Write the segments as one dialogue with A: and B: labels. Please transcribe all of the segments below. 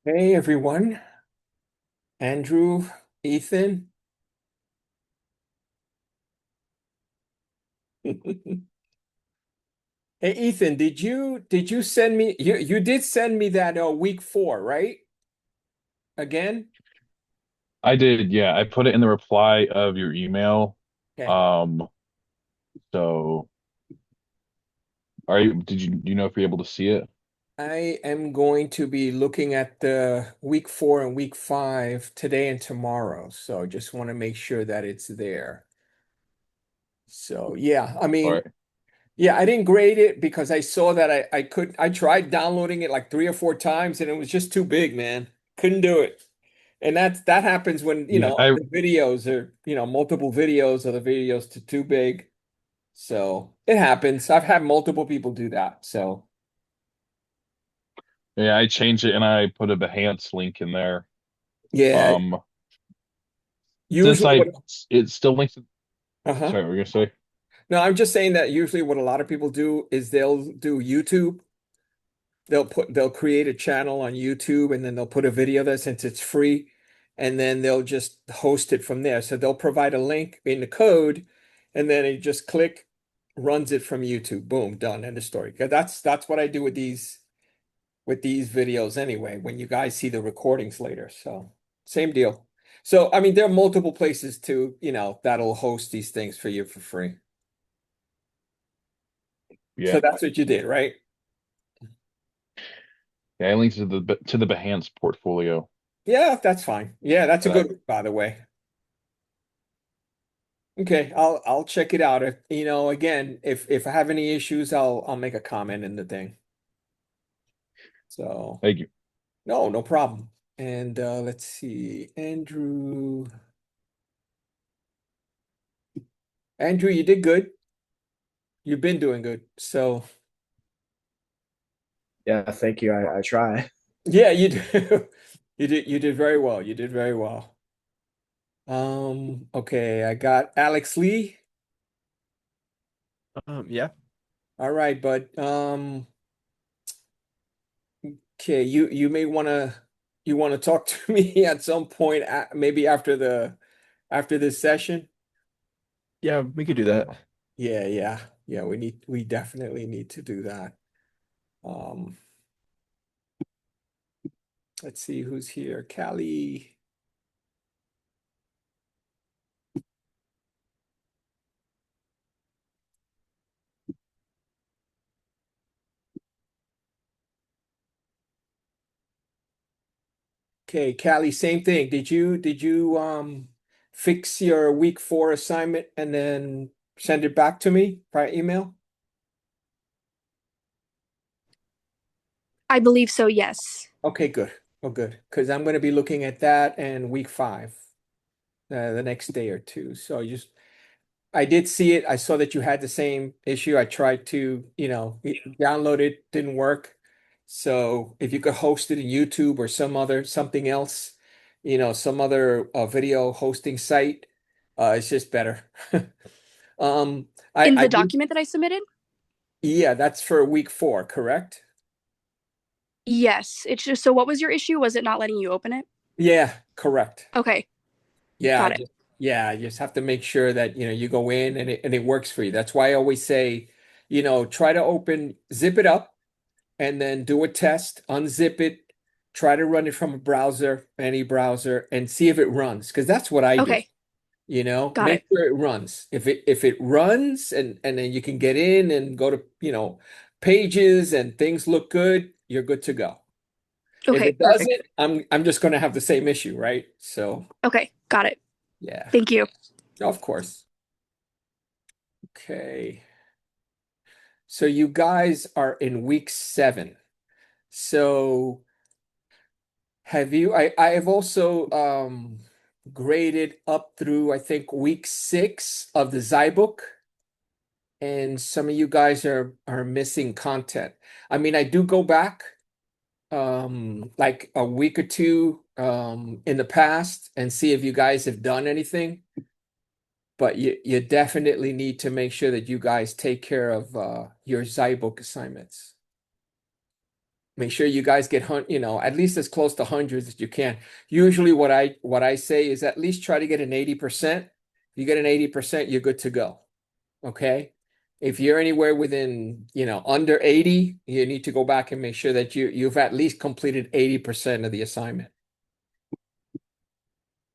A: Hey everyone, Andrew, Ethan. Hey Ethan, did you send me you did send me that week four, right? Again?
B: I did, yeah. I put it in the reply of your email.
A: Okay.
B: Um, so do you know if you're able to see it?
A: I am going to be looking at the week four and week five today and tomorrow. So I just want to make sure that it's there. So yeah, I
B: All
A: mean,
B: right.
A: yeah, I didn't grade it because I saw that I tried downloading it like three or four times and it was just too big, man. Couldn't do it. And that happens when,
B: Yeah, I
A: the videos are, multiple videos or the videos too big. So it happens. I've had multiple people do that. So
B: yeah, I changed it and I put a Behance link in there.
A: yeah,
B: Um, since
A: usually what
B: I it still links to,
A: uh-huh.
B: sorry, what were you gonna say?
A: No, I'm just saying that usually what a lot of people do is they'll do YouTube. They'll create a channel on YouTube and then they'll put a video there since it's free, and then they'll just host it from there. So they'll provide a link in the code, and then you just click, runs it from YouTube. Boom, done. End of story. 'Cause that's what I do with these videos anyway, when you guys see the recordings later. So same deal. So I mean, there are multiple places to, that'll host these things for you for free.
B: Yeah.
A: So that's what you did, right?
B: Yeah, I linked to the Behance portfolio.
A: Yeah, that's fine. Yeah, that's a
B: And I
A: good one, by the way. Okay, I'll check it out. If again, if I have any issues, I'll make a comment in the thing. So
B: thank you.
A: no problem. And let's see, Andrew, you did good. You've been doing good. So
C: Yeah, thank you. I try.
A: yeah, you do. You did very well. You did very well. Okay, I got Alex Lee.
C: Yeah.
A: All right, but okay, you may want to talk to me at some point, maybe after this session.
C: Yeah, we could do that.
A: Yeah, yeah, yeah. We definitely need to do that. Um, let's see who's here. Callie. Okay, Callie, same thing. Did you fix your week four assignment and then send it back to me by email?
D: I believe so, yes.
A: Okay, good. Oh, good. Because I'm going to be looking at that and week five, the next day or two. So I did see it. I saw that you had the same issue. I tried to, download it, didn't work. So if you could host it in YouTube or something else, some other video hosting site, it's just better. Um,
D: In
A: I
D: the
A: did,
D: document that I submitted?
A: yeah, that's for week four, correct?
D: Yes. It's just, so what was your issue? Was it not letting you open it?
A: Yeah, correct.
D: Okay,
A: Yeah,
D: got it.
A: I just have to make sure that you go in and it works for you. That's why I always say, try to zip it up and then do a test, unzip it, try to run it from a browser, any browser, and see if it runs. Because that's what I do.
D: Okay, got
A: Make
D: it.
A: sure it runs. If it runs and then you can get in and go to, pages and things look good, you're good to go. If
D: Okay,
A: it
D: perfect.
A: doesn't, I'm just going to have the same issue, right? So
D: Okay, got it.
A: yeah,
D: Thank you.
A: of course. Okay. So you guys are in week seven. So I have also graded up through I think week six of the Zybook, and some of you guys are missing content. I mean, I do go back like a week or two in the past and see if you guys have done anything, but you definitely need to make sure that you guys take care of your Zybook assignments. Make sure you guys get at least as close to hundreds as you can. Usually what I say is at least try to get an 80%. If you get an 80%, you're good to go. Okay. If you're anywhere within, under 80, you need to go back and make sure that you've at least completed 80% of the assignment.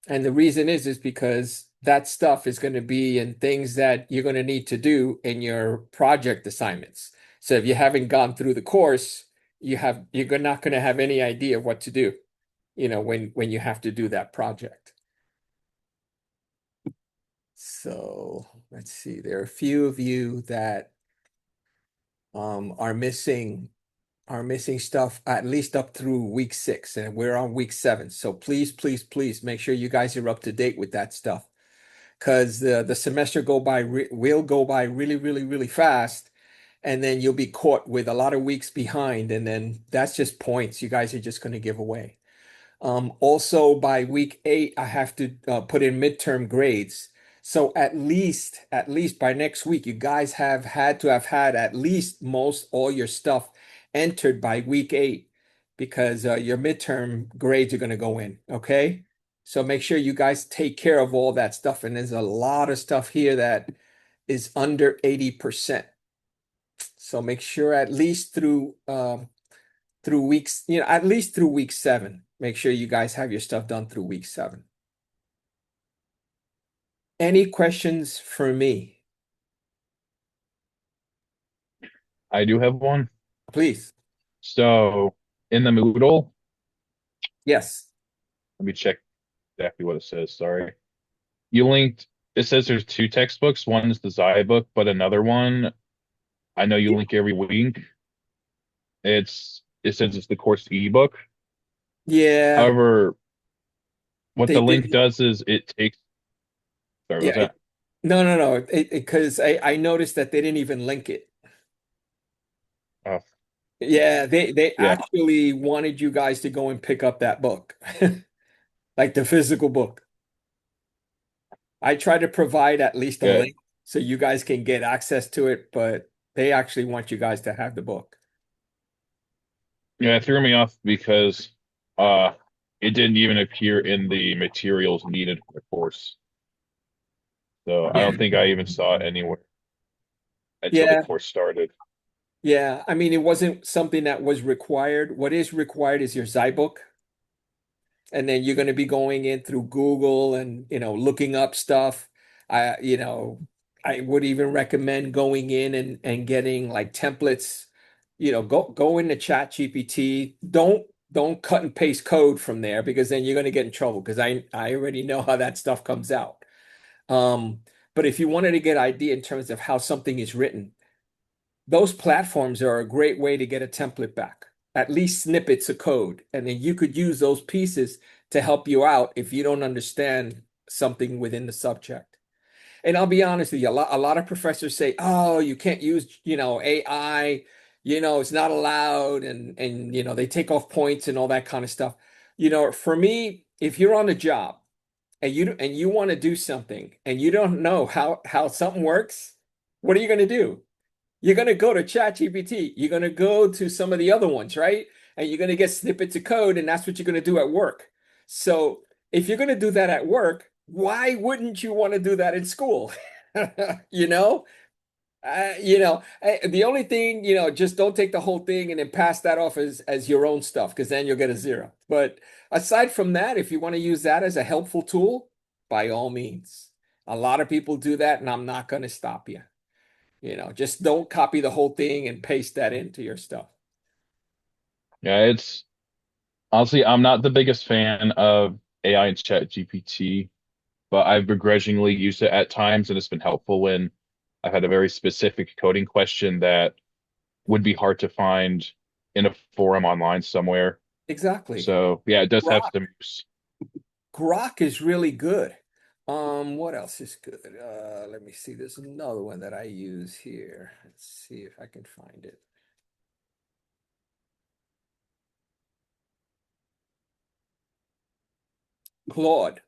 A: And the reason is because that stuff is going to be in things that you're going to need to do in your project assignments. So if you haven't gone through the course, you're not going to have any idea of what to do, when you have to do that project. So let's see, there are a few of you that are missing stuff at least up through week 6, and we're on week 7. So please, please, please make sure you guys are up to date with that stuff, because the semester will go by really, really, really fast, and then you'll be caught with a lot of weeks behind, and then that's just points you guys are just going to give away. Also, by week 8, I have to put in midterm grades. So at least by next week, you guys have had to have had at least most all your stuff entered by week 8, because your midterm grades are going to go in. Okay. So make sure you guys take care of all that stuff. And there's a lot of stuff here that is under 80%. So make sure at least through weeks, at least through week 7. Make sure you guys have your stuff done through week 7. Any questions for me?
B: I do have one.
A: Please.
B: So in the Moodle,
A: Yes.
B: let me check exactly what it says. Sorry. You linked, it says there's 2 textbooks. One is the Zai book, but another one, I know you link every week. It says it's the course ebook.
A: Yeah,
B: However, what
A: they
B: the link
A: did.
B: does is it takes, sorry,
A: Yeah.
B: what's that?
A: No, no, no. Because I noticed that they didn't even link it.
B: Oh,
A: Yeah, they
B: yeah.
A: actually wanted you guys to go and pick up that book, like the physical book. I try to provide at least a
B: Yeah.
A: link so you guys can get access to it, but they actually want you guys to have the book.
B: Yeah, it threw me off because uh it didn't even appear in the materials needed for the course. So I
A: Yeah.
B: don't think I even saw it anywhere until the
A: Yeah.
B: course started.
A: Yeah. I mean, it wasn't something that was required. What is required is your Zybook. And then you're going to be going in through Google and, looking up stuff. I would even recommend going in and getting like templates. Go into Chat GPT. Don't cut and paste code from there, because then you're going to get in trouble, because I already know how that stuff comes out. But if you wanted to get idea in terms of how something is written, those platforms are a great way to get a template back, at least snippets of code. And then you could use those pieces to help you out if you don't understand something within the subject. And I'll be honest with you, a lot of professors say, oh, you can't use, AI, it's not allowed. And they take off points and all that kind of stuff. For me, if you're on the job and you want to do something and you don't know how something works, what are you going to do? You're going to go to ChatGPT. You're going to go to some of the other ones, right? And you're going to get snippets of code, and that's what you're going to do at work. So if you're going to do that at work, why wouldn't you want to do that in school? You know? The only thing, just don't take the whole thing and then pass that off as your own stuff, because then you'll get a 0. But aside from that, if you want to use that as a helpful tool, by all means. A lot of people do that, and I'm not going to stop you. Just don't copy the whole thing and paste that into your stuff.
B: Yeah, it's honestly I'm not the biggest fan of AI and Chat GPT, but I've begrudgingly used it at times and it's been helpful when I've had a very specific coding question that would be hard to find in a forum online somewhere.
A: Exactly.
B: So yeah, it does have
A: Grok.
B: some use.
A: Grok is really good. What else is good? Let me see. There's another one that I use here. Let's see if I can find it. Claude.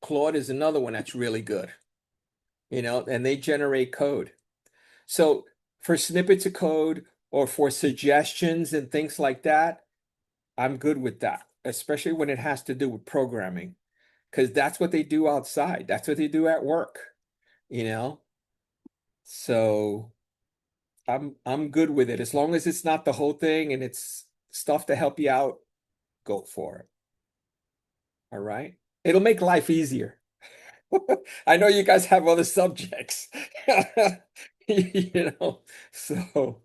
A: Claude is another one that's really good. And they generate code. So for snippets of code, or for suggestions and things like that, I'm good with that, especially when it has to do with programming, because that's what they do outside. That's what they do at work, you know? So I'm good with it. As long as it's not the whole thing and it's stuff to help you out, go for it. All right. It'll make life easier. I know you guys have other subjects. You know, so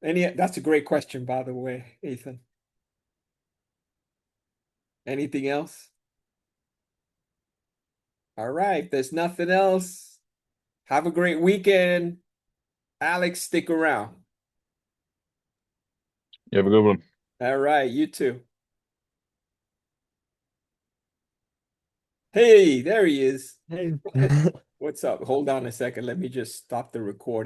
A: any that's a great question, by the way, Ethan. Anything else? All right, if there's nothing else. Have a great weekend. Alex, stick around.
B: You have a good one.
A: All right, you too. Hey, there he is.
C: Hey.
A: What's up? Hold on a second. Let me just stop the recording.